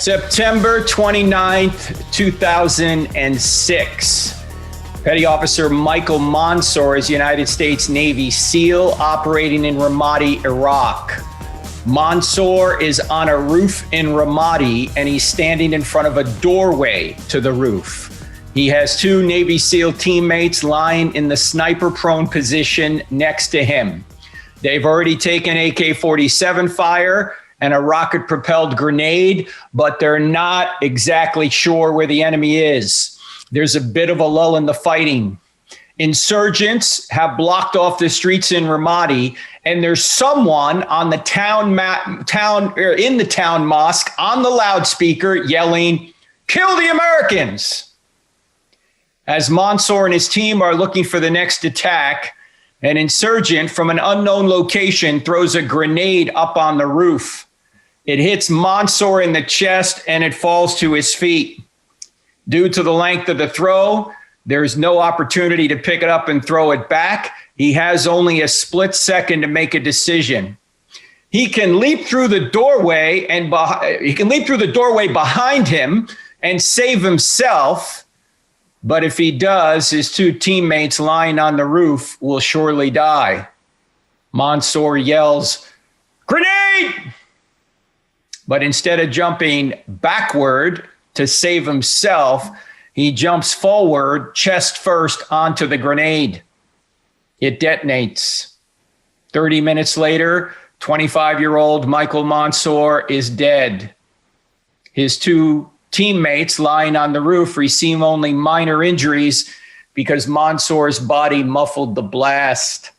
September 29th, 2006. Petty Officer Michael Monsoor is United States Navy SEAL operating in Ramadi, Iraq. Monsoor is on a roof in Ramadi and he's standing in front of a doorway to the roof. He has two Navy SEAL teammates lying in the sniper-prone position next to him. They've already taken AK-47 fire and a rocket-propelled grenade, but they're not exactly sure where the enemy is. There's a bit of a lull in the fighting. Insurgents have blocked off the streets in Ramadi, and there's someone on the in the town mosque on the loudspeaker yelling, "Kill the Americans!" As Monsoor and his team are looking for the next attack, an insurgent from an unknown location throws a grenade up on the roof. It hits Monsoor in the chest and it falls to his feet. Due to the length of the throw, there's no opportunity to pick it up and throw it back. He has only a split second to make a decision. He can leap through the doorway behind him and save himself. But if he does, his two teammates lying on the roof will surely die. Monsoor yells, "Grenade!" But instead of jumping backward to save himself, he jumps forward, chest first, onto the grenade. It detonates. 30 minutes later, 25-year-old Michael Monsoor is dead. His two teammates lying on the roof receive only minor injuries because Monsoor's body muffled the blast.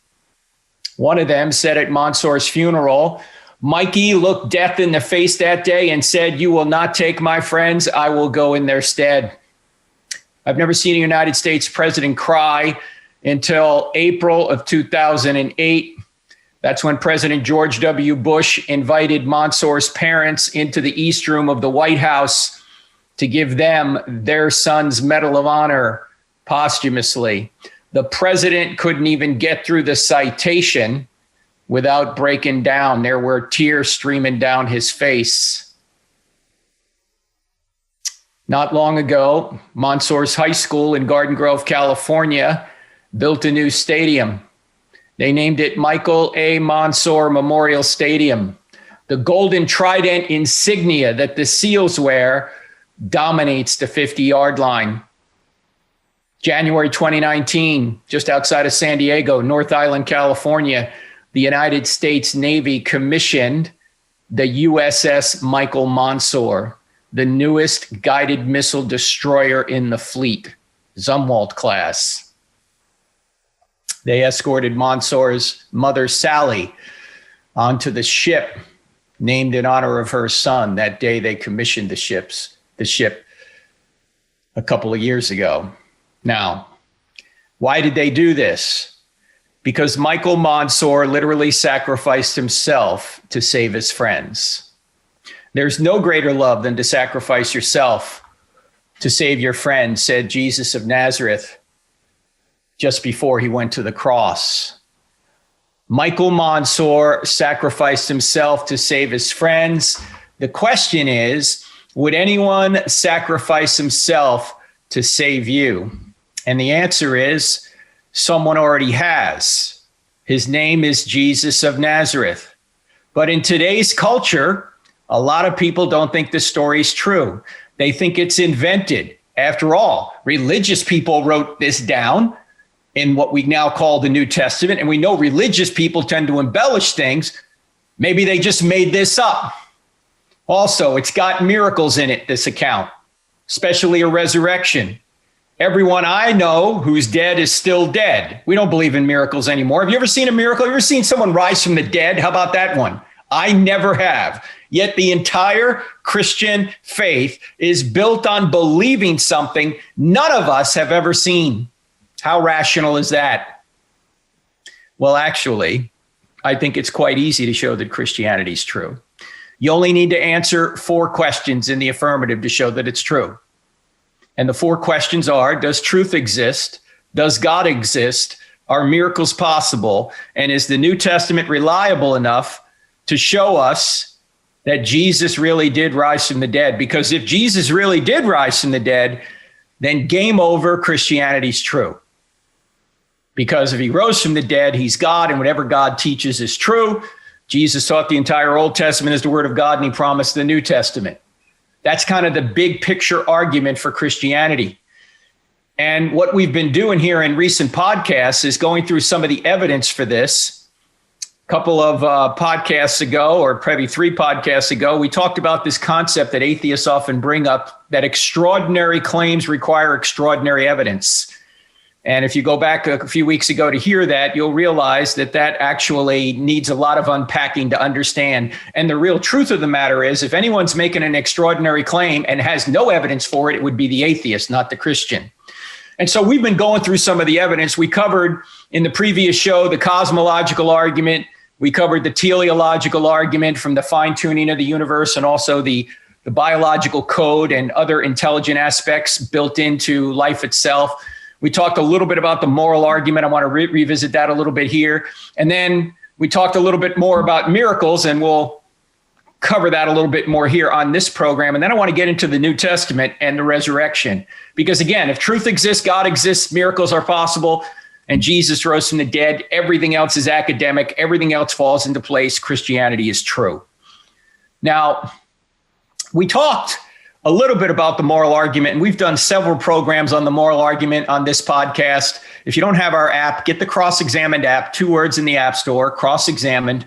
One of them said at Monsoor's funeral, "Mikey looked death in the face that day and said, 'You will not take my friends. I will go in their stead.'" I've never seen a United States president cry until April of 2008. That's when President George W. Bush invited Monsoor's parents into the East Room of the White House to give them their son's Medal of Honor posthumously. The president couldn't even get through the citation without breaking down. There were tears streaming down his face. Not long ago, Monsoor's high school in Garden Grove, California, built a new stadium. They named it Michael A. Monsoor Memorial Stadium. The golden trident insignia that the SEALs wear dominates the 50-yard line. January 2019, just outside of San Diego, North Island, California, the United States Navy commissioned the USS Michael Monsoor, the newest guided missile destroyer in the fleet, 𝗬𝗏 class. They escorted Monsoor's mother, Sally, onto the ship named in honor of her son. That day they commissioned the ship a couple of years ago. Now, why did they do this? Because Michael Monsoor literally sacrificed himself to save his friends. There's no greater love than to sacrifice yourself to save your friends, said Jesus of Nazareth just before he went to the cross. Michael Monsoor sacrificed himself to save his friends. The question is, would anyone sacrifice himself to save you? And the answer is, someone already has. His name is Jesus of Nazareth. But in today's culture, a lot of people don't think this story is true. They think it's invented. After all, religious people wrote this down in what we now call the New Testament, and we know religious people tend to embellish things. Maybe they just made this up. Also, it's got miracles in it, this account, especially a resurrection. Everyone I know who's dead is still dead. We don't believe in miracles anymore. Have you ever seen a miracle? Have you ever seen someone rise from the dead? How about that one? I never have. Yet the entire Christian faith is built on believing something none of us have ever seen. How rational is that? Well, actually, I think it's quite easy to show that Christianity is true. You only need to answer 4 questions in the affirmative to show that it's true. And the 4 questions are, does truth exist? Does God exist? Are miracles possible? And is the New Testament reliable enough to show us that Jesus really did rise from the dead. Because if Jesus really did rise from the dead, then game over, Christianity's true. Because if he rose from the dead, he's God, and whatever God teaches is true. Jesus taught the entire Old Testament as the word of God, and he promised the New Testament. That's kind of the big picture argument for Christianity. And what we've been doing here in recent podcasts is going through some of the evidence for this. A couple of podcasts ago, or probably 3 podcasts ago, we talked about this concept that atheists often bring up, that extraordinary claims require extraordinary evidence. And if you go back a few weeks ago to hear that, you'll realize that that actually needs a lot of unpacking to understand. And the real truth of the matter is, if anyone's making an extraordinary claim and has no evidence for it, it would be the atheist, not the Christian. And so we've been going through some of the evidence. We covered in the previous show the cosmological argument. We covered the teleological argument from the fine-tuning of the universe, and also the biological code and other intelligent aspects built into life itself. We talked a little bit about the moral argument. I want to revisit that a little bit here. And then we talked a little bit more about miracles, and we'll cover that a little bit more here on this program. And then I want to get into the New Testament and the resurrection. Because again, if truth exists, God exists, miracles are possible, and Jesus rose from the dead, everything else is academic, everything else falls into place, Christianity is true. Now, we talked a little bit about the moral argument, and we've done several programs on the moral argument on this podcast. If you don't have our app, get the Cross-Examined app, 2 words in the App Store, Cross-Examined,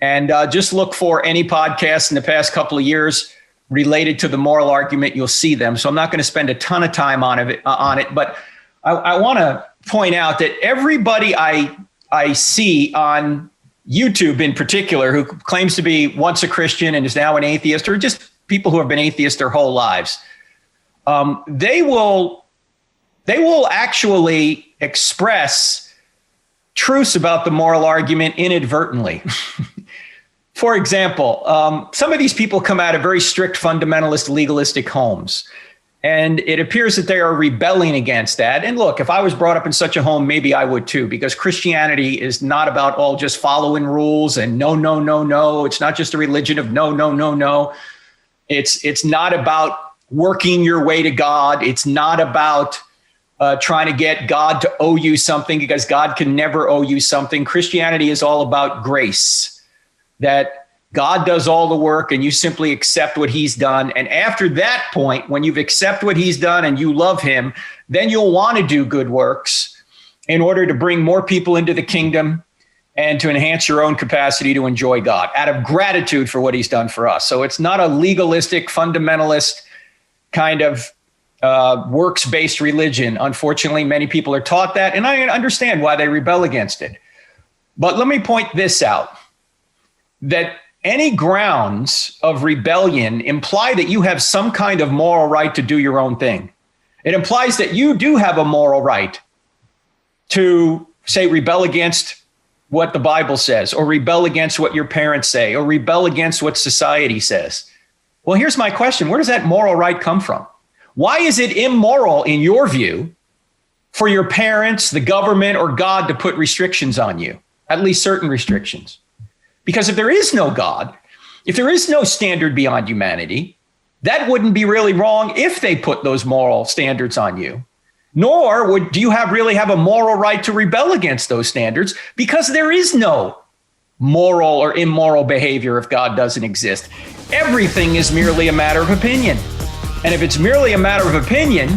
and just look for any podcasts in the past couple of years related to the moral argument. You'll see them. So I'm not going to spend a ton of time on it, but I want to point out that everybody I see on YouTube in particular, who claims to be once a Christian and is now an atheist, or just people who have been atheists their whole lives, they will actually express truths about the moral argument inadvertently. For example, some of these people come out of very strict fundamentalist legalistic homes, and it appears that they are rebelling against that. And look, if I was brought up in such a home, maybe I would too, because Christianity is not about all just following rules and no, no, no, no. It's not just a religion of no, no, no, no. It's not about working your way to God. It's not about trying to get God to owe you something, because God can never owe you something. Christianity is all about grace, that God does all the work and you simply accept what he's done. And after that point, when you've accepted what he's done and you love him, then you'll want to do good works in order to bring more people into the kingdom and to enhance your own capacity to enjoy God out of gratitude for what he's done for us. So it's not a legalistic, fundamentalist kind of works-based religion. Unfortunately, many people are taught that, and I understand why they rebel against it. But let me point this out, that any grounds of rebellion imply that you have some kind of moral right to do your own thing. It implies that you do have a moral right to, say, rebel against what the Bible says, or rebel against what your parents say, or rebel against what society says. Well, here's my question. Where does that moral right come from? Why is it immoral, in your view, for your parents, the government, or God to put restrictions on you, at least certain restrictions? Because if there is no God, if there is no standard beyond humanity, that wouldn't be really wrong if they put those moral standards on you. Nor do you really have a moral right to rebel against those standards, because there is no moral or immoral behavior if God doesn't exist. Everything is merely a matter of opinion. And if it's merely a matter of opinion,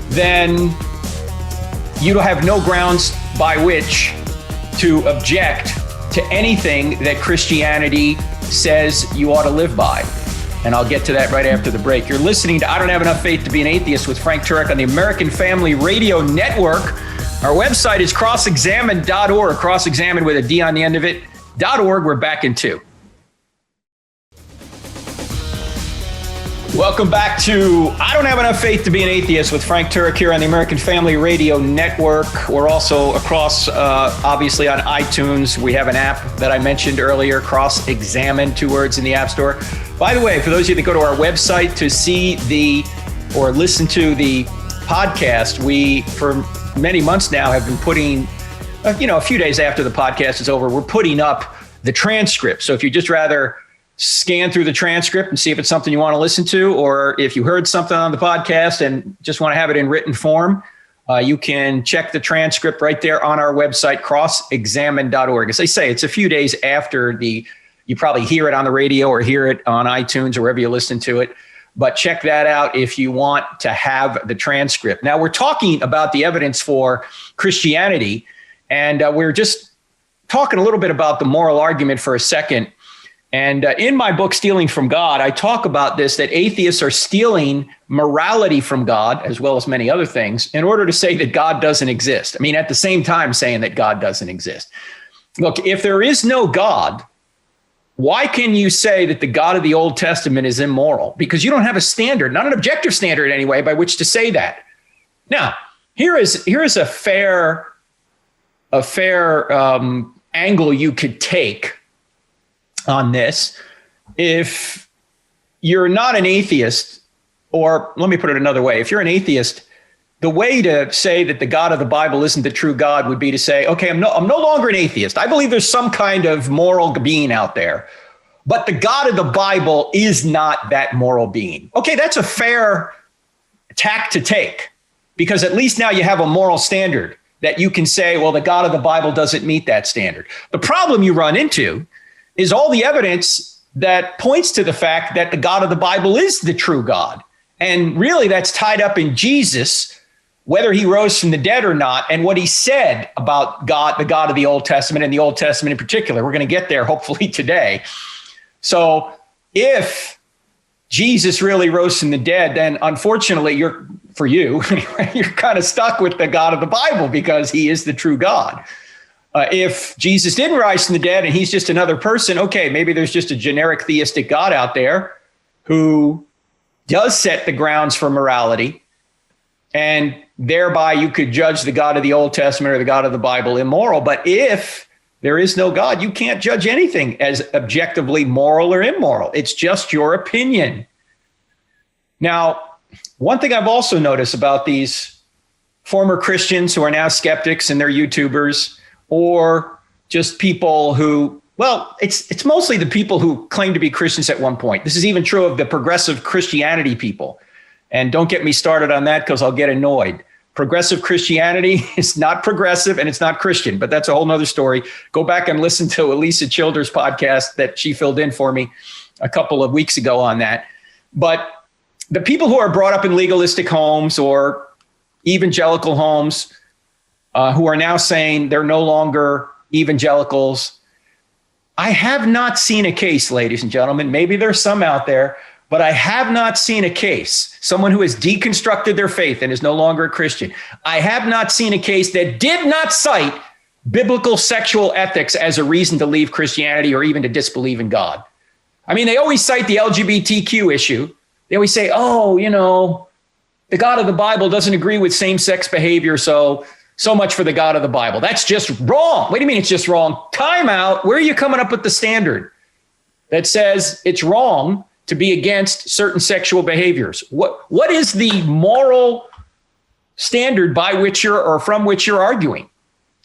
then you have no grounds by which to object to anything that Christianity says you ought to live by. And I'll get to that right after the break. You're listening to I Don't Have Enough Faith to Be an Atheist with Frank Turek on the American Family Radio Network. Our website is crossexamined.org, cross-examined with a D on the end of it, .org. We're back in 2. Welcome back to I Don't Have Enough Faith to Be an Atheist with Frank Turek here on the American Family Radio Network. We're also across, obviously, on iTunes. We have an app that I mentioned earlier, Cross-Examined, 2 words in the App Store. By the way, for those of you that go to our website to see or listen to the podcast, we, for many months now, have been putting, a few days after the podcast is over, we're putting up the transcript. So if you just rather scan through the transcript and see if it's something you want to listen to, or if you heard something on the podcast and just want to have it in written form, you can check the transcript right there on our website, crossexamine.org. As I say, it's a few days after you probably hear it on the radio or hear it on iTunes or wherever you listen to it. But check that out if you want to have the transcript. Now, we're talking about the evidence for Christianity, and we're just talking a little bit about the moral argument for a second. And in my book, Stealing from God, I talk about this, that atheists are stealing morality from God, as well as many other things, in order to say that God doesn't exist. I mean, at the same time saying that God doesn't exist. Look, if there is no God, why can you say that the God of the Old Testament is immoral? Because you don't have a standard, not an objective standard anyway, by which to say that. Now, here is a fair angle you could take on this. If you're not an atheist, or let me put it another way, if you're an atheist, the way to say that the God of the Bible isn't the true God would be to say, okay, I'm no longer an atheist. I believe there's some kind of moral being out there, but the God of the Bible is not that moral being. Okay, that's a fair tack to take, because at least now you have a moral standard that you can say, well, the God of the Bible doesn't meet that standard. The problem you run into is all the evidence that points to the fact that the God of the Bible is the true God. And really that's tied up in Jesus, whether he rose from the dead or not, and what he said about God, the God of the Old Testament, and the Old Testament in particular. We're going to get there hopefully today. So if Jesus really rose from the dead, then unfortunately you're kind of stuck with the God of the Bible, because he is the true God. If Jesus didn't rise from the dead and he's just another person, okay, maybe there's just a generic theistic God out there who does set the grounds for morality, and thereby you could judge the God of the Old Testament or the God of the Bible immoral. But if there is no God, you can't judge anything as objectively moral or immoral. It's just your opinion. Now, one thing I've also noticed about these former Christians who are now skeptics and they're YouTubers, or just people who, well, it's mostly the people who claim to be Christians at one point. This is even true of the progressive Christianity people. And don't get me started on that, because I'll get annoyed. Progressive Christianity is not progressive and it's not Christian, but that's a whole nother story. Go back and listen to 𝗧𝗦𝗕𝗓𝗠's podcast that she filled in for me a couple of weeks ago on that. But the people who are brought up in legalistic homes or evangelical homes, who are now saying they're no longer evangelicals, I have not seen a case, ladies and gentlemen, maybe there's some out there, but I have not seen a case, someone who has deconstructed their faith and is no longer a Christian. I have not seen a case that did not cite biblical sexual ethics as a reason to leave Christianity or even to disbelieve in God. I mean, they always cite the LGBTQ issue. They always say, oh, the God of the Bible doesn't agree with same-sex behavior, so much for the God of the Bible. That's just wrong. What do you mean it's just wrong? Time out. Where are you coming up with the standard that says it's wrong to be against certain sexual behaviors? What is the moral standard by which from which you're arguing?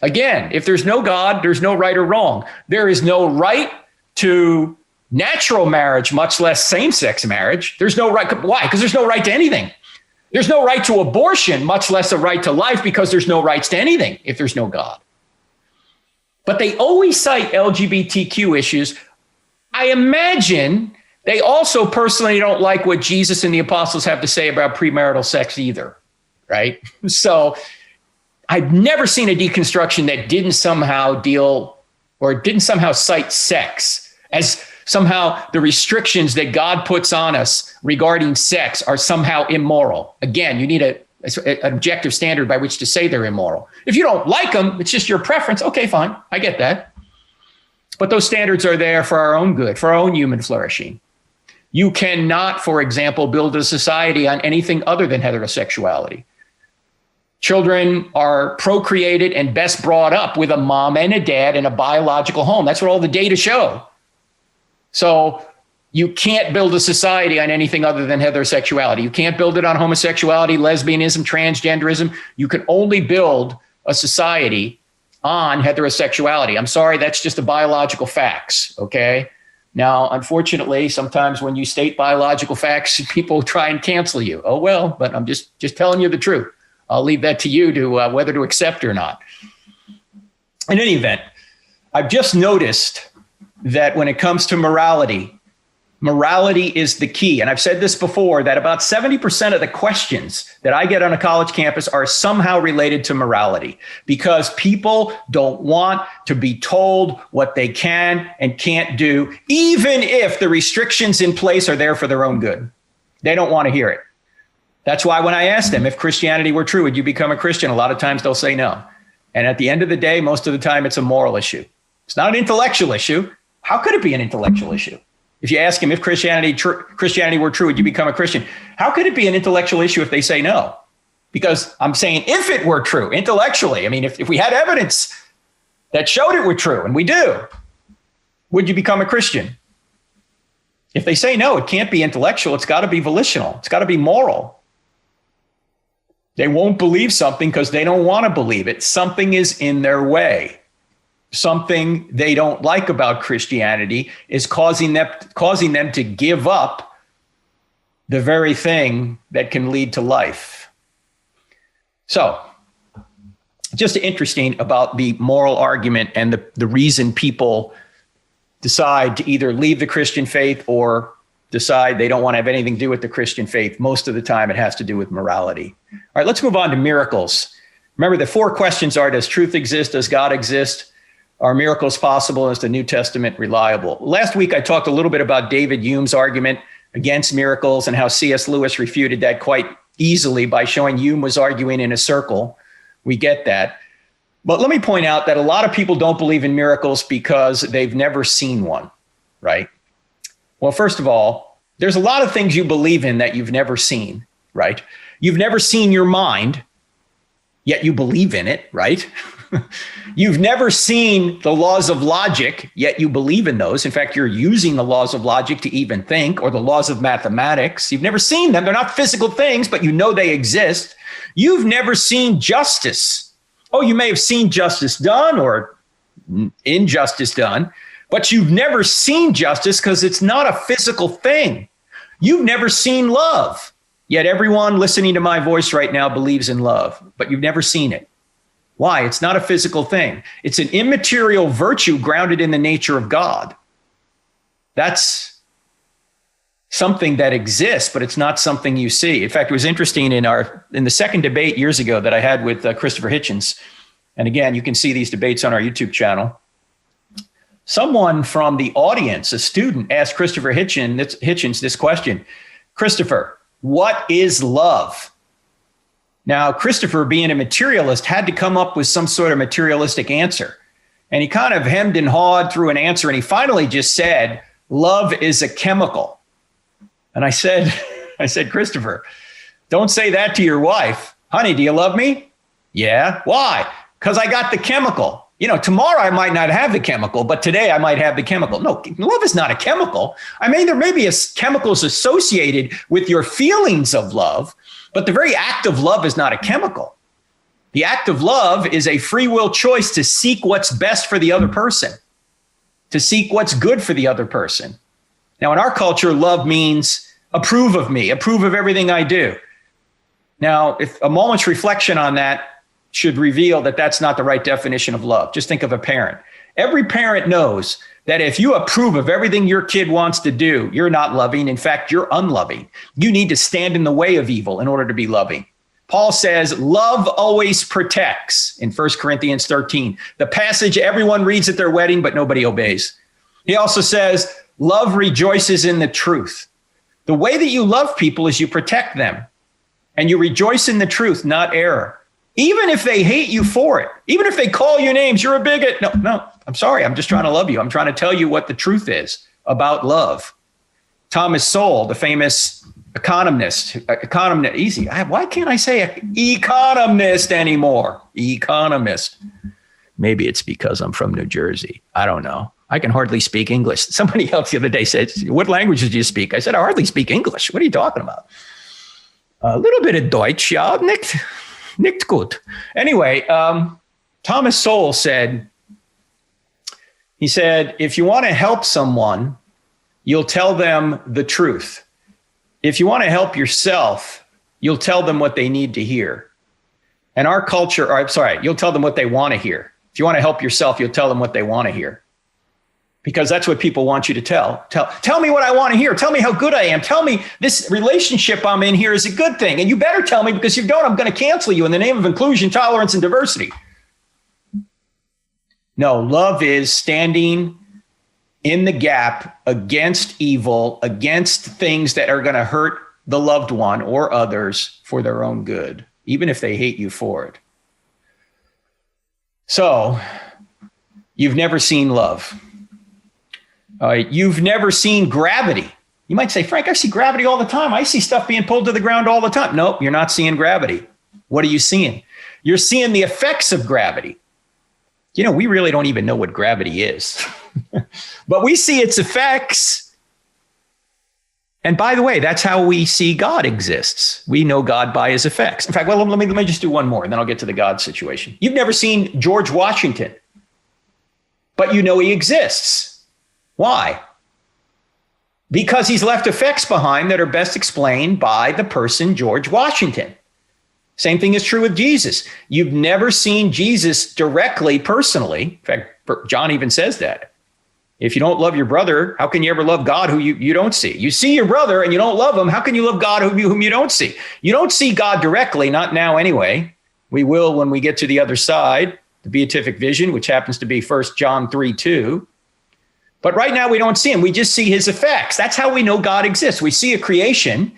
Again, if there's no God, there's no right or wrong. There is no right to natural marriage, much less same-sex marriage. There's no right. Why? Because there's no right to anything. There's no right to abortion, much less a right to life, because there's no rights to anything if there's no God. But they always cite LGBTQ issues. I imagine they also personally don't like what Jesus and the apostles have to say about premarital sex either, right? So I've never seen a deconstruction that didn't somehow cite sex as somehow the restrictions that God puts on us regarding sex are somehow immoral. Again, you need an objective standard by which to say they're immoral. If you don't like them, it's just your preference. Okay, fine. I get that. But those standards are there for our own good, for our own human flourishing. You cannot, for example, build a society on anything other than heterosexuality. Children are procreated and best brought up with a mom and a dad in a biological home. That's what all the data show. So you can't build a society on anything other than heterosexuality. You can't build it on homosexuality, lesbianism, transgenderism. You can only build a society on heterosexuality. I'm sorry, that's just the biological facts, okay? Now, unfortunately, sometimes when you state biological facts, people try and cancel you. Oh, well, but I'm just telling you the truth. I'll leave that to you to whether to accept or not. In any event, I've just noticed that when it comes to morality, morality is the key. And I've said this before, that about 70% of the questions that I get on a college campus are somehow related to morality, because people don't want to be told what they can and can't do, even if the restrictions in place are there for their own good. They don't want to hear it. That's why when I ask them, if Christianity were true, would you become a Christian? A lot of times they'll say no. And at the end of the day, most of the time, it's a moral issue. It's not an intellectual issue. How could it be an intellectual issue? If you ask them if Christianity were true, would you become a Christian? How could it be an intellectual issue if they say no? Because I'm saying if it were true intellectually, I mean, if we had evidence that showed it were true, and we do, would you become a Christian? If they say no, it can't be intellectual. It's got to be volitional. It's got to be moral. They won't believe something because they don't want to believe it. Something is in their way. Something they don't like about Christianity is causing them to give up the very thing that can lead to life. So, just interesting about the moral argument and the reason people decide to either leave the Christian faith or decide they don't want to have anything to do with the Christian faith. Most of the time, it has to do with morality. All right, let's move on to miracles. Remember, the 4 questions are: does truth exist? Does God exist? Are miracles possible? Is the New Testament reliable? Last week, I talked a little bit about David Hume's argument against miracles and how C.S. Lewis refuted that quite easily by showing Hume was arguing in a circle. We get that. But let me point out that a lot of people don't believe in miracles because they've never seen one, right? Well, first of all, there's a lot of things you believe in that you've never seen, right? You've never seen your mind, yet you believe in it, right? You've never seen the laws of logic, yet you believe in those. In fact, you're using the laws of logic to even think, or the laws of mathematics. You've never seen them. They're not physical things, but you know they exist. You've never seen justice. Oh, you may have seen justice done or injustice done, but you've never seen justice because it's not a physical thing. You've never seen love, yet everyone listening to my voice right now believes in love, but you've never seen it. Why? It's not a physical thing. It's an immaterial virtue grounded in the nature of God. That's something that exists, but it's not something you see. In fact, it was interesting in the second debate years ago that I had with Christopher Hitchens. And again, you can see these debates on our YouTube channel. Someone from the audience, a student, asked Christopher Hitchens this question: Christopher, what is love? Now, Christopher, being a materialist, had to come up with some sort of materialistic answer. And he kind of hemmed and hawed through an answer, and he finally just said, love is a chemical. And I said, Christopher, don't say that to your wife. Honey, do you love me? Yeah. Why? Because I got the chemical. You know, tomorrow I might not have the chemical, but today I might have the chemical. No, love is not a chemical. I mean, there may be chemicals associated with your feelings of love, but the very act of love is not a chemical. The act of love is a free will choice to seek what's best for the other person, to seek what's good for the other person. Now, in our culture, love means approve of me, approve of everything I do. Now, if a moment's reflection on that should reveal that that's not the right definition of love. Just think of a parent. Every parent knows that if you approve of everything your kid wants to do, you're not loving. In fact, you're unloving. You need to stand in the way of evil in order to be loving. Paul says, love always protects in 1 Corinthians 13, the passage everyone reads at their wedding, but nobody obeys. He also says, love rejoices in the truth. The way that you love people is you protect them and you rejoice in the truth, not error. Even if they hate you for it, even if they call you names, you're a bigot. No, I'm sorry. I'm just trying to love you. I'm trying to tell you what the truth is about love. Thomas Sowell, the famous economist, easy. Why can't I say economist anymore? Economist. Maybe it's because I'm from New Jersey. I don't know. I can hardly speak English. Somebody else the other day said, what languages do you speak? I said, I hardly speak English. What are you talking about? A little bit of Deutsch, ja, nicht gut. Anyway, Thomas Sowell said, if you want to help someone, you'll tell them the truth. If you want to help yourself, you'll tell them what they need to hear. And our culture, or I'm sorry, you'll tell them what they want to hear. If you want to help yourself, you'll tell them what they want to hear. Because that's what people want you to tell. Tell me what I want to hear. Tell me how good I am. Tell me this relationship I'm in here is a good thing. And you better tell me, because if you don't, I'm going to cancel you in the name of inclusion, tolerance, and diversity. No, love is standing in the gap against evil, against things that are going to hurt the loved one or others for their own good, even if they hate you for it. So, you've never seen love. You've never seen gravity. You might say, Frank, I see gravity all the time. I see stuff being pulled to the ground all the time. Nope, you're not seeing gravity. What are you seeing? You're seeing the effects of gravity. You know, we really don't even know what gravity is, but we see its effects. And by the way, that's how we see God exists. We know God by his effects. In fact, well, let me just do one more, and then I'll get to the God situation. You've never seen George Washington, but you know he exists. Why? Because he's left effects behind that are best explained by the person George Washington. Same thing is true with Jesus. You've never seen Jesus directly, personally. In fact, John even says that. If you don't love your brother, how can you ever love God who you don't see? You see your brother and you don't love him. How can you love God whom you don't see? You don't see God directly, not now anyway. We will when we get to the other side, the beatific vision, which happens to be 1 John 3:2. But right now we don't see him. We just see his effects. That's how we know God exists. We see a creation.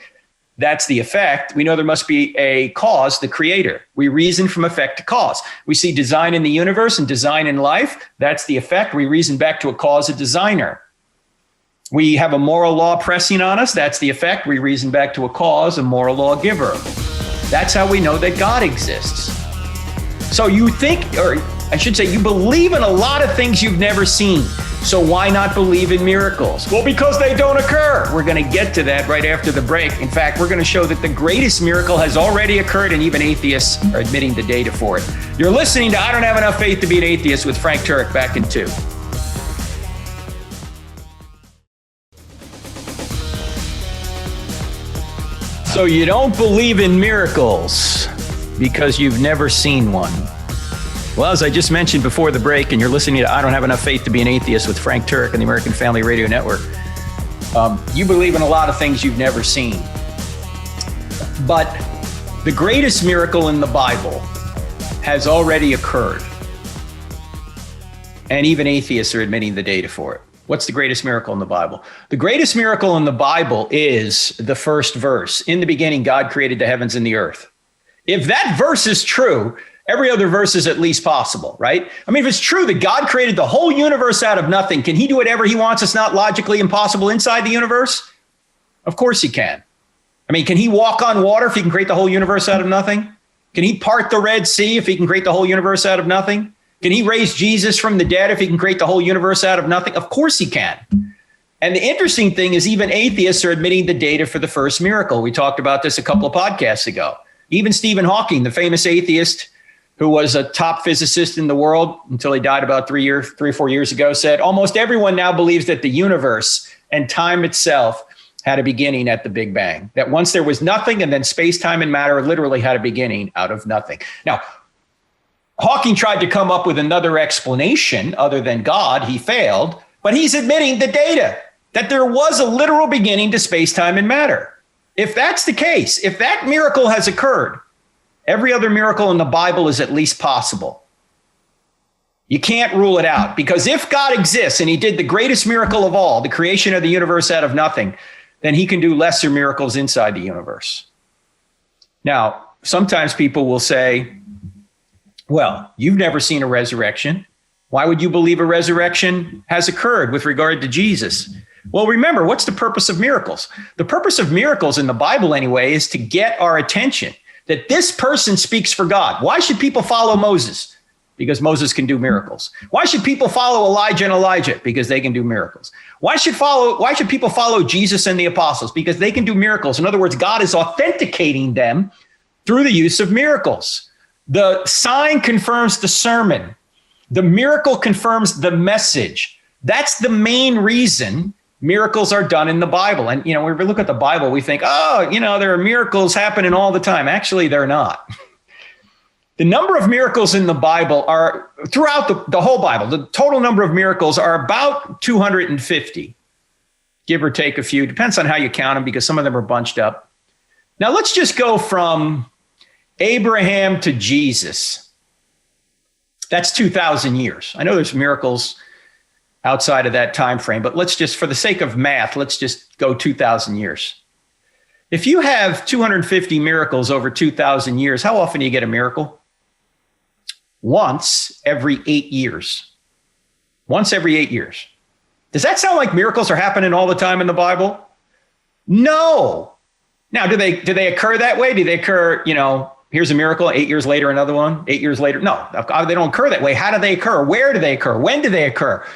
That's the effect. We know there must be a cause, the creator. We reason from effect to cause. We see design in the universe and design in life. That's the effect. We reason back to a cause, a designer. We have a moral law pressing on us. That's the effect. We reason back to a cause, a moral law giver. That's how we know that God exists. So you think, or I should say, you believe in a lot of things you've never seen. So why not believe in miracles? Well, because they don't occur. We're going to get to that right after the break. In fact, we're going to show that the greatest miracle has already occurred, and even atheists are admitting the data for it. You're listening to I Don't Have Enough Faith to Be an Atheist with Frank Turek, back in 2. So you don't believe in miracles because you've never seen one. Well, as I just mentioned before the break, and you're listening to I Don't Have Enough Faith to Be an Atheist with Frank Turek and the American Family Radio Network, you believe in a lot of things you've never seen. But the greatest miracle in the Bible has already occurred. And even atheists are admitting the data for it. What's the greatest miracle in the Bible? The greatest miracle in the Bible is the first verse. In the beginning, God created the heavens and the earth. If that verse is true, every other verse is at least possible, right? I mean, if it's true that God created the whole universe out of nothing, can he do whatever he wants? It's not logically impossible inside the universe? Of course he can. I mean, can he walk on water if he can create the whole universe out of nothing? Can he part the Red Sea if he can create the whole universe out of nothing? Can he raise Jesus from the dead if he can create the whole universe out of nothing? Of course he can. And the interesting thing is even atheists are admitting the data for the first miracle. We talked about this a couple of podcasts ago. Even Stephen Hawking, the famous atheist who was a top physicist in the world until he died about 3 or 4 years ago, said almost everyone now believes that the universe and time itself had a beginning at the Big Bang. That once there was nothing, and then space, time, and matter literally had a beginning out of nothing. Now, Hawking tried to come up with another explanation other than God. He failed, but he's admitting the data that there was a literal beginning to space, time, and matter. If that's the case, if that miracle has occurred, every other miracle in the Bible is at least possible. You can't rule it out, because if God exists and he did the greatest miracle of all, the creation of the universe out of nothing, then he can do lesser miracles inside the universe. Now, sometimes people will say, well, you've never seen a resurrection. Why would you believe a resurrection has occurred with regard to Jesus? Well, remember, what's the purpose of miracles? The purpose of miracles in the Bible anyway is to get our attention that this person speaks for God. Why should people follow Moses? Because Moses can do miracles. Why should people follow Elijah and Elijah? Because they can do miracles. Why should people follow Jesus and the apostles? Because they can do miracles. In other words, God is authenticating them through the use of miracles. The sign confirms the sermon. The miracle confirms the message. That's the main reason miracles are done in the Bible. And, when we look at the Bible, we think, oh, there are miracles happening all the time. Actually, they're not. The number of miracles in the Bible are throughout the whole Bible. The total number of miracles are about 250, give or take a few. Depends on how you count them, because some of them are bunched up. Now, let's just go from Abraham to Jesus. That's 2,000 years. I know there's miracles outside of that time frame, but let's just, for the sake of math, let's just go 2,000 years. If you have 250 miracles over 2,000 years, how often do you get a miracle? Once every 8 years. Once every 8 years. Does that sound like miracles are happening all the time in the Bible? No. Now, do they occur that way? Do they occur, here's a miracle, 8 years later, another one, 8 years later? No, they don't occur that way. How do they occur? Where do they occur? When do they occur?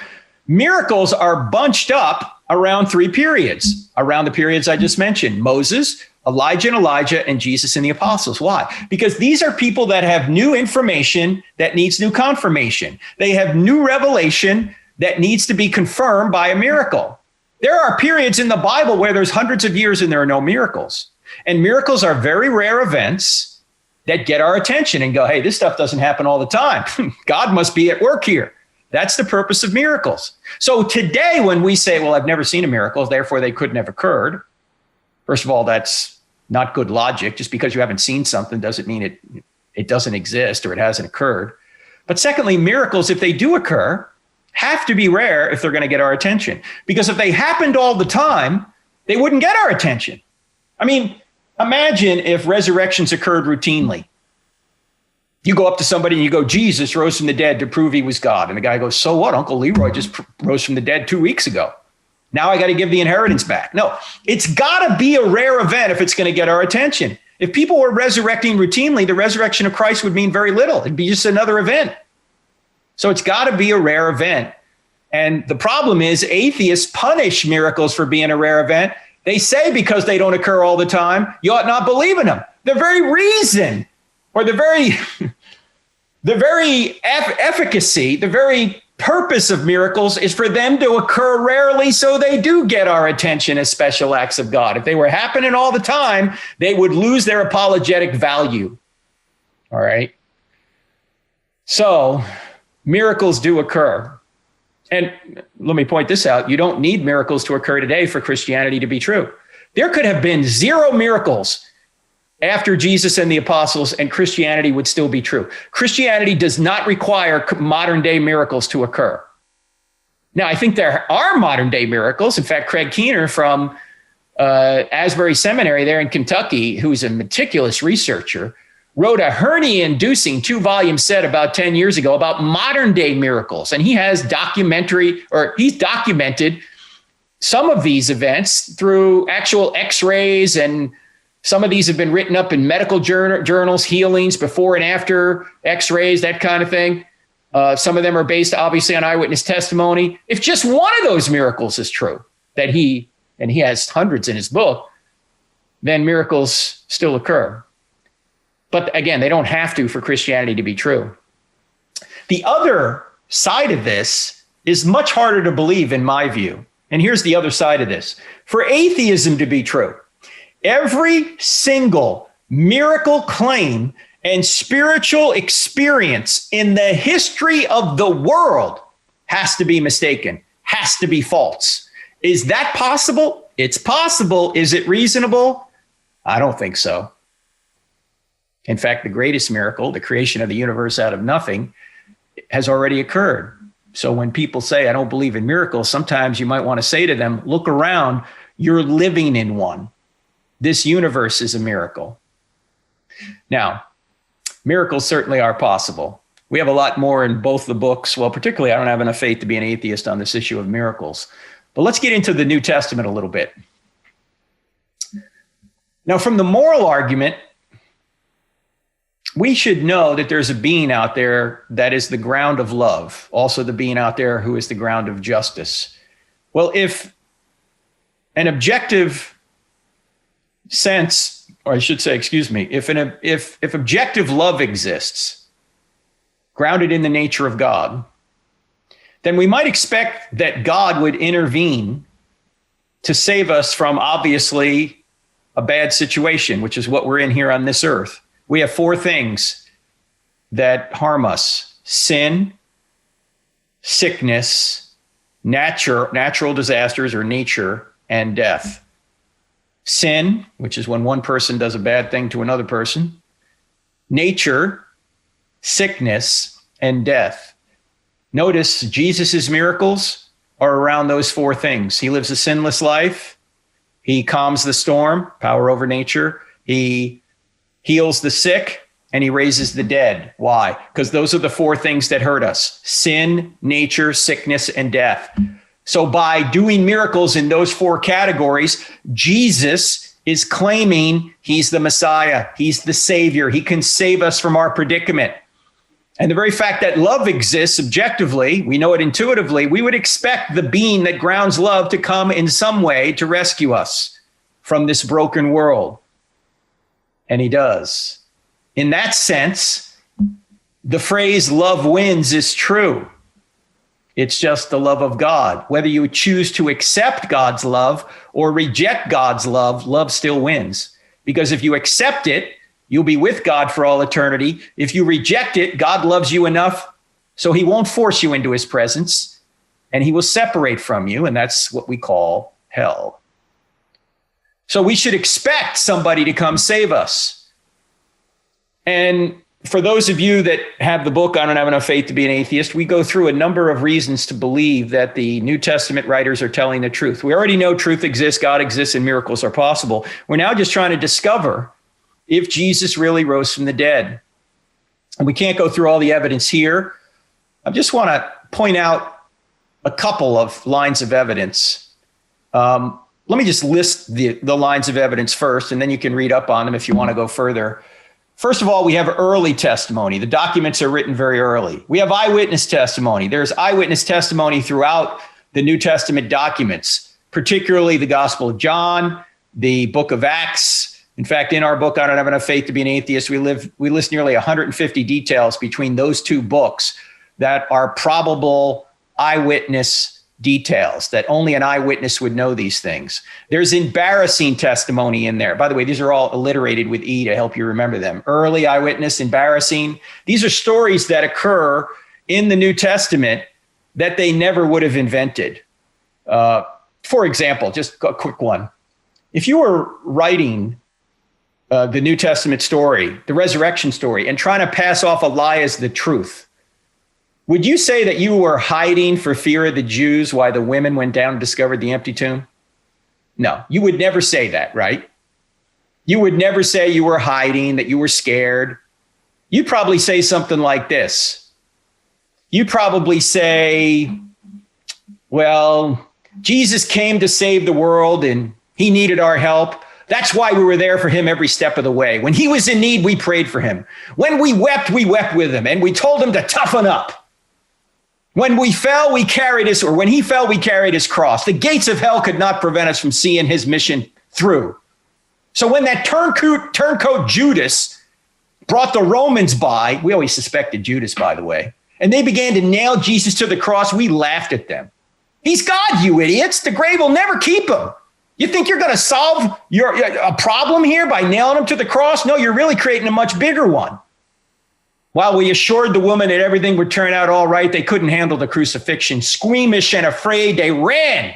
Miracles are bunched up around 3 periods, around the periods I just mentioned: Moses, Elijah and Elijah, and Jesus and the apostles. Why? Because these are people that have new information that needs new confirmation. They have new revelation that needs to be confirmed by a miracle. There are periods in the Bible where there's hundreds of years and there are no miracles. And miracles are very rare events that get our attention and go, hey, this stuff doesn't happen all the time. God must be at work here. That's the purpose of miracles. So today, when we say, well, I've never seen a miracle, therefore they couldn't have occurred. First of all, that's not good logic. Just because you haven't seen something doesn't mean it doesn't exist or it hasn't occurred. But secondly, miracles, if they do occur, have to be rare if they're going to get our attention. Because if they happened all the time, they wouldn't get our attention. I mean, imagine if resurrections occurred routinely. You go up to somebody and you go, Jesus rose from the dead to prove he was God. And the guy goes, so what? Uncle Leroy just rose from the dead 2 weeks ago. Now I got to give the inheritance back. No, it's got to be a rare event if it's going to get our attention. If people were resurrecting routinely, the resurrection of Christ would mean very little. It'd be just another event. So it's got to be a rare event. And the problem is atheists punish miracles for being a rare event. They say because they don't occur all the time, you ought not believe in them. The very reason, or the very efficacy, the very purpose of miracles is for them to occur rarely so they do get our attention as special acts of God. If they were happening all the time, they would lose their apologetic value. All right. So miracles do occur. And let me point this out. You don't need miracles to occur today for Christianity to be true. There could have been 0 miracles after Jesus and the apostles, and Christianity would still be true. Christianity does not require modern day miracles to occur. Now, I think there are modern day miracles. In fact, Craig Keener from Asbury Seminary there in Kentucky, who's a meticulous researcher, wrote a hernia-inducing 2-volume set about 10 years ago about modern day miracles. And he's documented some of these events through actual x-rays, and some of these have been written up in medical journals, healings before and after x-rays, that kind of thing. Some of them are based obviously on eyewitness testimony. If just one of those miracles is true, and he has hundreds in his book, then miracles still occur. But again, they don't have to for Christianity to be true. The other side of this is much harder to believe in my view. And here's the other side of this. For atheism to be true, every single miracle claim and spiritual experience in the history of the world has to be mistaken, has to be false. Is that possible? It's possible. Is it reasonable? I don't think so. In fact, the greatest miracle, the creation of the universe out of nothing, has already occurred. So when people say, I don't believe in miracles, sometimes you might want to say to them, look around, you're living in one. This universe is a miracle. Now, miracles certainly are possible. We have a lot more in both the books. Well, particularly, I don't have enough faith to be an atheist on this issue of miracles. But let's get into the New Testament a little bit. Now, from the moral argument, we should know that there's a being out there that is the ground of love, also the being out there who is the ground of justice. Well, if an objective sense, or I should say, if objective love exists, grounded in the nature of God, then we might expect that God would intervene to save us from obviously a bad situation, which is what we're in here on this earth. We have four things that harm us: sin, sickness, natural disasters or nature, and death. Sin, which is when one person does a bad thing to another person; nature, sickness, and death. Notice Jesus's miracles are around those four things. He lives a sinless life. He calms the storm, power over nature. He heals the sick, and he raises the dead. Why? Because those are the four things that hurt us: sin, nature, sickness, and death. So by doing miracles in those four categories, Jesus is claiming he's the Messiah. He's the Savior. He can save us from our predicament. And the very fact that love exists objectively, we know it intuitively, we would expect the being that grounds love to come in some way to rescue us from this broken world. And he does. In that sense, the phrase "love wins" is true. It's just the love of God. Whether you choose to accept God's love or reject God's love, love still wins. Because if you accept it, you'll be with God for all eternity. If you reject it, God loves you enough so he won't force you into his presence, and he will separate from you, and that's what we call hell. So we should expect somebody to come save us. And for those of you that have the book, I Don't Have Enough Faith to Be an Atheist, we go through a number of reasons to believe that the New Testament writers are telling the truth. We already know truth exists, God exists, and miracles are possible. We're now just trying to discover if Jesus really rose from the dead. And we can't go through all the evidence here. I just want to point out a couple of lines of evidence. Let me just list the lines of evidence first, and then you can read up on them if you want to go further. First of all, we have early testimony. The documents are written very early. We have eyewitness testimony. There's eyewitness testimony throughout the New Testament documents, particularly the Gospel of John, the book of Acts. In fact, in our book, I Don't Have Enough Faith to Be an Atheist, we list nearly 150 details between those two books that are probable eyewitness details, that only an eyewitness would know these things. There's embarrassing testimony in there. By the way, these are all alliterated with E to help you remember them. Early, eyewitness, embarrassing. These are stories that occur in the New Testament that they never would have invented. For example, just a quick one. If you were writing the New Testament story, the resurrection story, and trying to pass off a lie as the truth, would you say that you were hiding for fear of the Jews while the women went down and discovered the empty tomb? No, you would never say that, right? You would never say you were hiding, that you were scared. You'd probably say something like this. You'd probably say, well, Jesus came to save the world and he needed our help. That's why we were there for him every step of the way. When he was in need, we prayed for him. When we wept with him, and we told him to toughen up. When we fell, we carried his, or when he fell, we carried his cross. The gates of hell could not prevent us from seeing his mission through. So when that turncoat Judas brought the Romans by, we always suspected Judas, by the way, and they began to nail Jesus to the cross, we laughed at them. He's God, you idiots. The grave will never keep him. You think you're going to solve a problem here by nailing him to the cross? No, you're really creating a much bigger one. While we assured the woman that everything would turn out all right, they couldn't handle the crucifixion. Squeamish and afraid, they ran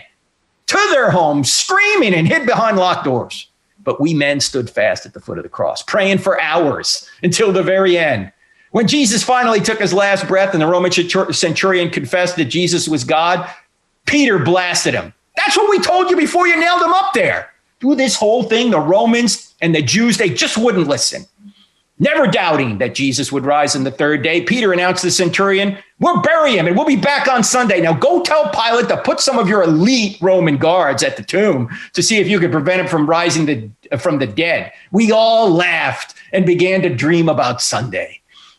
to their homes, screaming, and hid behind locked doors. But we men stood fast at the foot of the cross, praying for hours until the very end. When Jesus finally took his last breath and the Roman centurion confessed that Jesus was God, Peter blasted him. That's what we told you before you nailed him up there. Through this whole thing, the Romans and the Jews, they just wouldn't listen. Never doubting that Jesus would rise on the third day, Peter announced to the centurion, we'll bury him and we'll be back on Sunday. Now go tell Pilate to put some of your elite Roman guards at the tomb to see if you could prevent him from rising from the dead. We all laughed and began to dream about Sunday.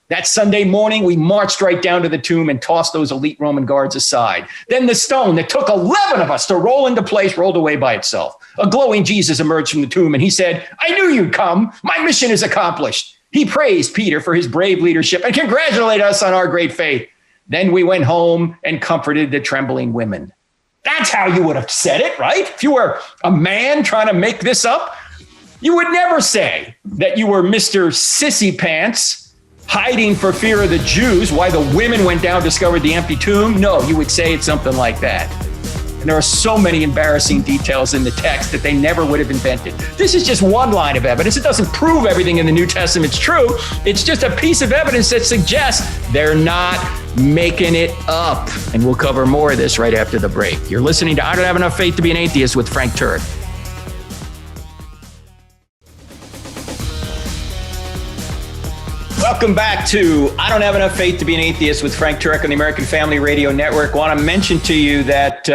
That Sunday morning, we marched right down to the tomb and tossed those elite Roman guards aside. Then the stone that took 11 of us to roll into place rolled away by itself. A glowing Jesus emerged from the tomb and he said, I knew you'd come. My mission is accomplished. He praised Peter for his brave leadership and congratulated us on our great faith. Then we went home and comforted the trembling women. That's how you would have said it, right? If you were a man trying to make this up, you would never say that you were Mr. Sissy Pants hiding for fear of the Jews, why the women went down, discovered the empty tomb. No, you would say it something like that. And there are so many embarrassing details in the text that they never would have invented. This is just one line of evidence. It doesn't prove everything in the New Testament's true. It's just a piece of evidence that suggests they're not making it up. And we'll cover more of this right after the break. You're listening to I Don't Have Enough Faith to Be an Atheist with Frank Turek. Welcome back to I Don't Have Enough Faith to Be an Atheist with Frank Turek on the American Family Radio Network. I want to mention to you that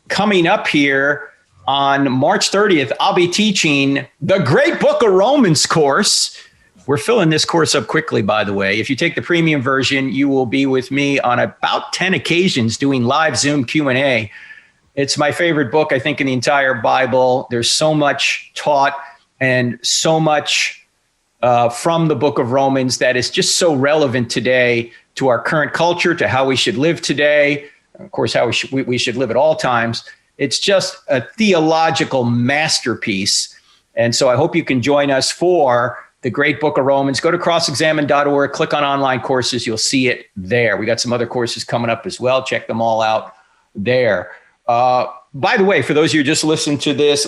coming up here on March 30th, I'll be teaching the Great Book of Romans course. We're filling this course up quickly, by the way. If you take the premium version, you will be with me on about 10 occasions doing live Zoom Q&A. It's my favorite book, I think, in the entire Bible. There's so much taught and so much from the book of Romans that is just so relevant today to our current culture, to how we should live today, of course, how we should live at all times. It's just a theological masterpiece. And so I hope you can join us for the Great Book of Romans. Go to crossexamine.org, click on online courses. You'll see it there. We got some other courses coming up as well. Check them all out there. By the way, for those of you who just listening to this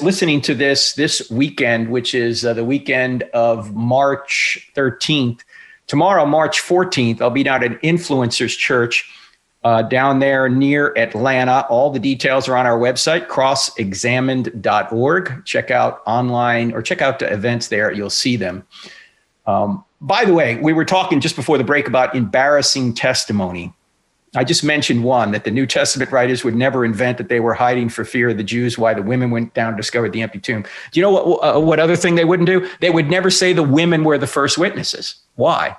weekend, which is the weekend of March 13th, tomorrow, March 14th, I'll be down at Influencers Church down there near Atlanta. All the details are on our website, crossexamined.org. Check out online or check out the events there. You'll see them. By the way, we were talking just before the break about embarrassing testimony. I just mentioned one, that the New Testament writers would never invent that they were hiding for fear of the Jews, why the women went down and discovered the empty tomb. Do you know what other thing they wouldn't do? They would never say the women were the first witnesses. Why?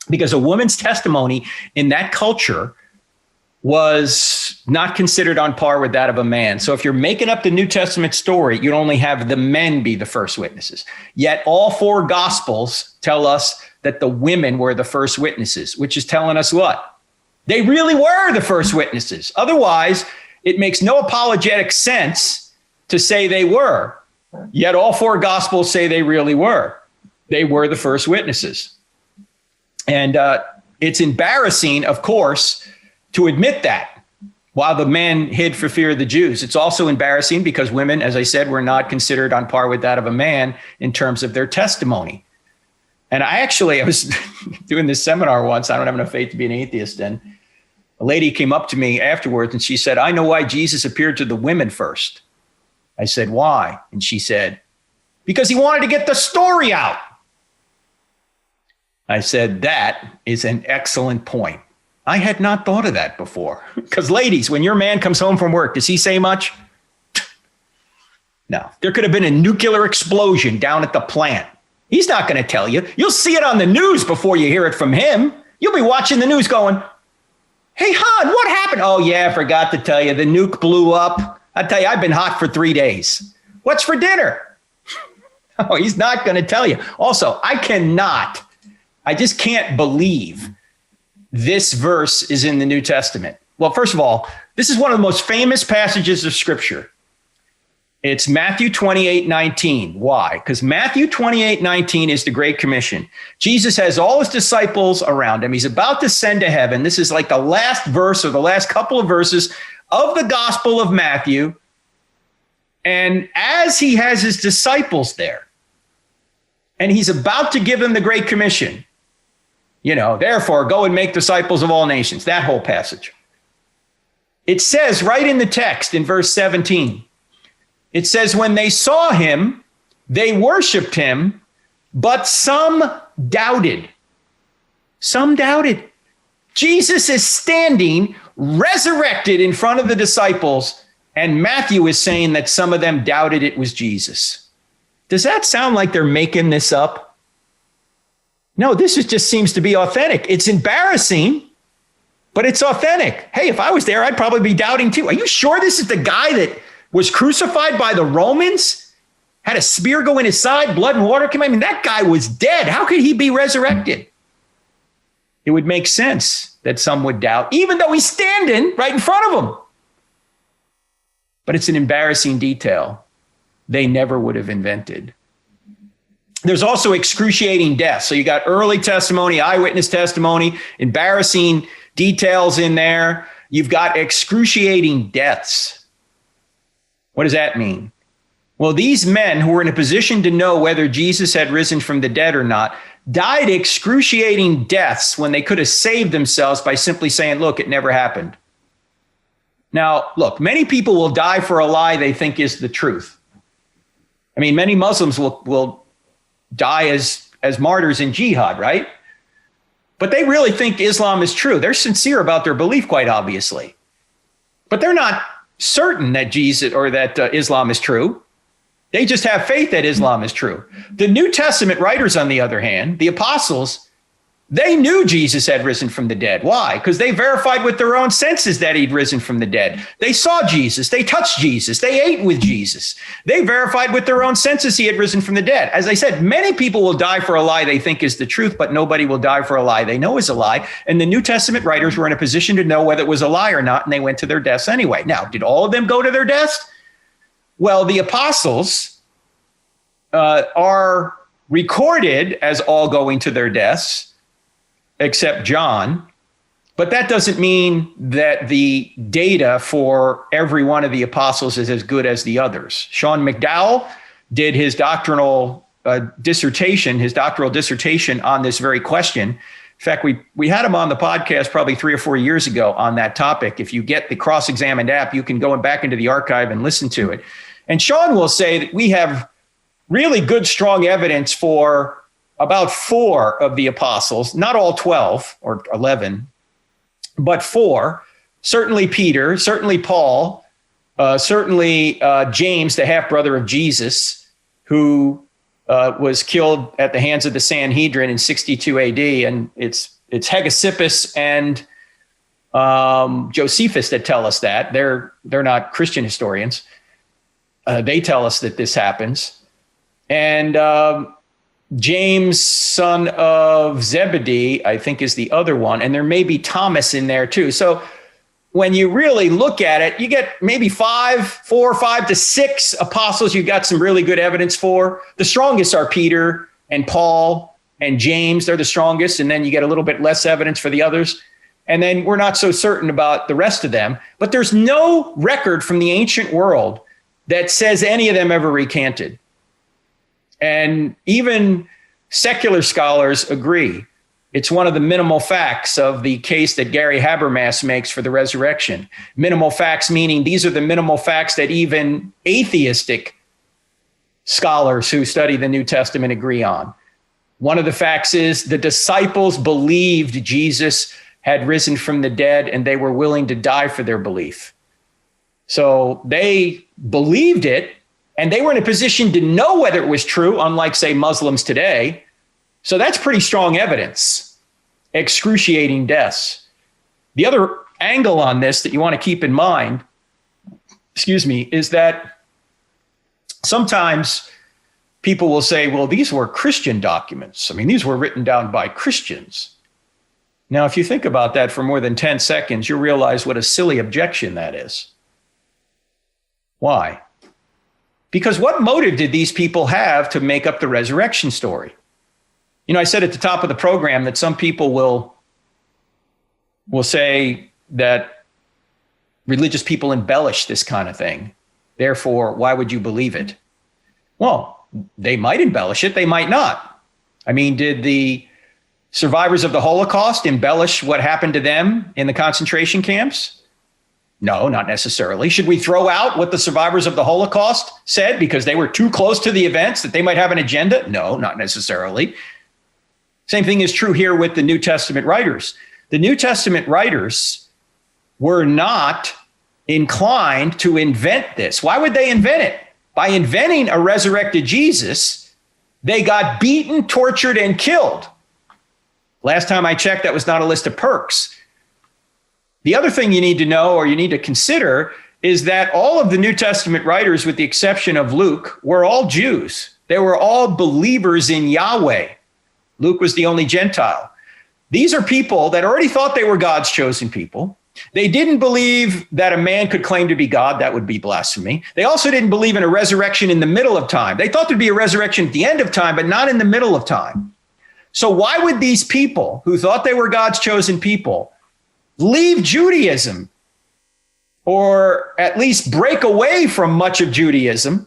Because a woman's testimony in that culture was not considered on par with that of a man. So if you're making up the New Testament story, you'd only have the men be the first witnesses. Yet all four Gospels tell us that the women were the first witnesses, which is telling us what? They really were the first witnesses. Otherwise, it makes no apologetic sense to say they were. Yet all four Gospels say they really were. They were the first witnesses. And it's embarrassing, of course, to admit that while the men hid for fear of the Jews. It's also embarrassing because women, as I said, were not considered on par with that of a man in terms of their testimony. And I was doing this seminar once. I don't have enough faith to be an atheist. And a lady came up to me afterwards and she said, I know why Jesus appeared to the women first. I said, why? And she said, because he wanted to get the story out. I said, that is an excellent point. I had not thought of that before. Because ladies, when your man comes home from work, does he say much? No. There could have been a nuclear explosion down at the plant. He's not going to tell you. You'll see it on the news before you hear it from him. You'll be watching the news going, hey, hon, what happened? Oh, yeah, I forgot to tell you. The nuke blew up. I tell you, I've been hot for 3 days. What's for dinner? Oh, he's not going to tell you. Also, I just can't believe this verse is in the New Testament. Well, first of all, this is one of the most famous passages of Scripture. It's Matthew 28:19. Why? Because Matthew 28:19 is the Great Commission. Jesus has all his disciples around him. He's about to send to heaven. This is like the last verse or the last couple of verses of the Gospel of Matthew. And as he has his disciples there, and he's about to give them the Great Commission, therefore go and make disciples of all nations, that whole passage. It says right in the text in verse 17, it says, when they saw him, they worshiped him, but some doubted. Some doubted. Jesus is standing resurrected in front of the disciples, and Matthew is saying that some of them doubted it was Jesus. Does that sound like they're making this up? No, just seems to be authentic. It's embarrassing, but it's authentic. Hey, if I was there, I'd probably be doubting too. Are you sure this is the guy that was crucified by the Romans, had a spear go in his side, blood and water came out? I mean, that guy was dead. How could he be resurrected? It would make sense that some would doubt, even though he's standing right in front of them. but it's an embarrassing detail they never would have invented. There's also excruciating death. So you got early testimony, eyewitness testimony, embarrassing details in there. You've got excruciating deaths. What does that mean? Well, these men who were in a position to know whether Jesus had risen from the dead or not died excruciating deaths when they could have saved themselves by simply saying, look, it never happened. Now, look, many people will die for a lie they think is the truth. I mean, many Muslims will die as martyrs in jihad, right? But they really think Islam is true. They're sincere about their belief, quite obviously. But they're not certain that Jesus or that Islam is true. They just have faith that Islam is true. The New Testament writers, on the other hand, the apostles, they knew Jesus had risen from the dead. Why? Because they verified with their own senses that he'd risen from the dead. They saw Jesus. They touched Jesus. They ate with Jesus. They verified with their own senses he had risen from the dead. As I said, many people will die for a lie they think is the truth, but nobody will die for a lie they know is a lie. And the New Testament writers were in a position to know whether it was a lie or not, and they went to their deaths anyway. Now, did all of them go to their deaths? Well, the apostles are recorded as all going to their deaths, except John. But that doesn't mean that the data for every one of the apostles is as good as the others. Sean McDowell did his doctoral dissertation on this very question. In fact, we had him on the podcast probably 3 or 4 years ago on that topic. If you get the Cross-Examined app, you can go back into the archive and listen to it. And Sean will say that we have really good, strong evidence for about 4 of the apostles, not all 12 or 11, but 4, certainly Peter, certainly Paul, certainly James, the half-brother of Jesus, who was killed at the hands of the Sanhedrin in 62 AD. And it's Hegesippus and Josephus that tell us that. They're not Christian historians. They tell us that this happens. And James, son of Zebedee, I think is the other one. And there may be Thomas in there too. So when you really look at it, you get maybe 4, 5 to 6 apostles you've got some really good evidence for. The strongest are Peter and Paul and James. They're the strongest. And then you get a little bit less evidence for the others. And then we're not so certain about the rest of them. But there's no record from the ancient world that says any of them ever recanted. And even secular scholars agree. It's one of the minimal facts of the case that Gary Habermas makes for the resurrection. Minimal facts meaning these are the minimal facts that even atheistic scholars who study the New Testament agree on. One of the facts is the disciples believed Jesus had risen from the dead and they were willing to die for their belief. So they believed it. And they were in a position to know whether it was true, unlike, say, Muslims today. So that's pretty strong evidence. Excruciating deaths. The other angle on this that you want to keep in mind, is that sometimes people will say, well, these were Christian documents. I mean, these were written down by Christians. Now, if you think about that for more than 10 seconds, you'll realize what a silly objection that is. Why? Because what motive did these people have to make up the resurrection story? You know, I said at the top of the program that some people will say that religious people embellish this kind of thing. Therefore, why would you believe it? Well, they might embellish it. They might not. I mean, did the survivors of the Holocaust embellish what happened to them in the concentration camps? No, not necessarily. Should we throw out what the survivors of the Holocaust said because they were too close to the events that they might have an agenda? No, not necessarily. Same thing is true here with the New Testament writers. The New Testament writers were not inclined to invent this. Why would they invent it? By inventing a resurrected Jesus, they got beaten, tortured, and killed. Last time I checked, that was not a list of perks. The other thing you need to know or you need to consider is that all of the New Testament writers, with the exception of Luke, were all Jews. They were all believers in Yahweh. Luke was the only Gentile. These are people that already thought they were God's chosen people. They didn't believe that a man could claim to be God. That would be blasphemy. They also didn't believe in a resurrection in the middle of time. They thought there'd be a resurrection at the end of time, but not in the middle of time. So why would these people who thought they were God's chosen people leave Judaism, or at least break away from much of Judaism,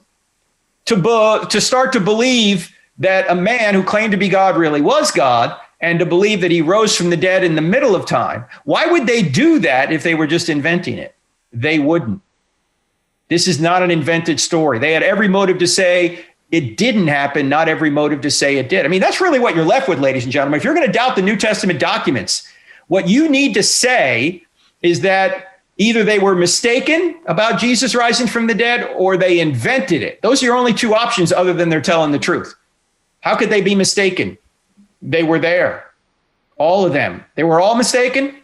to start to believe that a man who claimed to be God really was God, and to believe that he rose from the dead in the middle of time? Why would they do that if they were just inventing it? They wouldn't. This is not an invented story. They had every motive to say it didn't happen, not every motive to say it did. I mean, that's really what you're left with, ladies and gentlemen. If you're going to doubt the New Testament documents, what you need to say is that either they were mistaken about Jesus rising from the dead, or they invented it. Those are your only two options other than they're telling the truth. How could they be mistaken? They were there. All of them. They were all mistaken?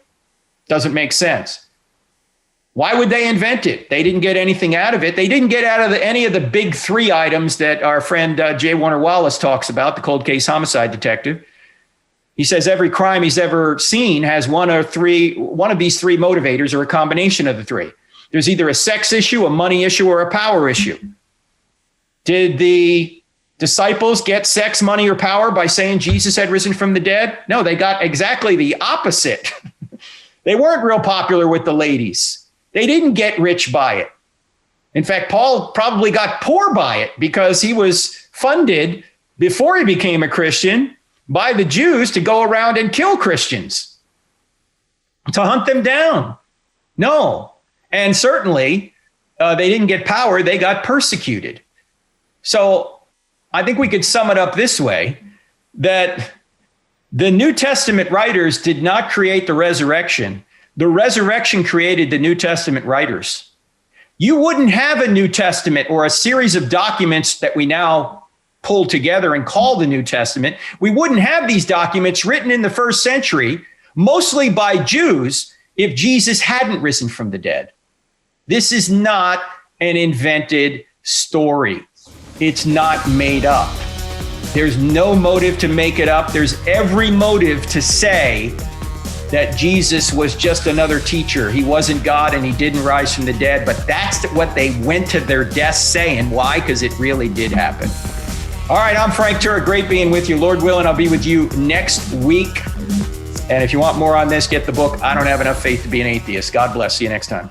Doesn't make sense. Why would they invent it? They didn't get anything out of it. They didn't get out of any of the big three items that our friend J. Warner Wallace talks about, the cold case homicide detective. He says every crime he's ever seen has one of these three motivators, or a combination of the three. There's either a sex issue, a money issue, or a power issue. Did the disciples get sex, money, or power by saying Jesus had risen from the dead? No, they got exactly the opposite. They weren't real popular with the ladies. They didn't get rich by it. In fact, Paul probably got poor by it, because he was funded before he became a Christian by the Jews to go around and kill Christians, to hunt them down. No. And certainly they didn't get power. They got persecuted. So I think we could sum it up this way, that the New Testament writers did not create the resurrection. The resurrection created the New Testament writers. You wouldn't have a New Testament, or a series of documents that we now pull together and call the New Testament. We wouldn't have these documents written in the first century, mostly by Jews, if Jesus hadn't risen from the dead. This is not an invented story. It's not made up. There's no motive to make it up. There's every motive to say that Jesus was just another teacher. He wasn't God, and he didn't rise from the dead. But that's what they went to their deaths saying. Why? Because it really did happen. All right, I'm Frank Turek. Great being with you. Lord willing, I'll be with you next week. And if you want more on this, get the book, I Don't Have Enough Faith to Be an Atheist. God bless. See you next time.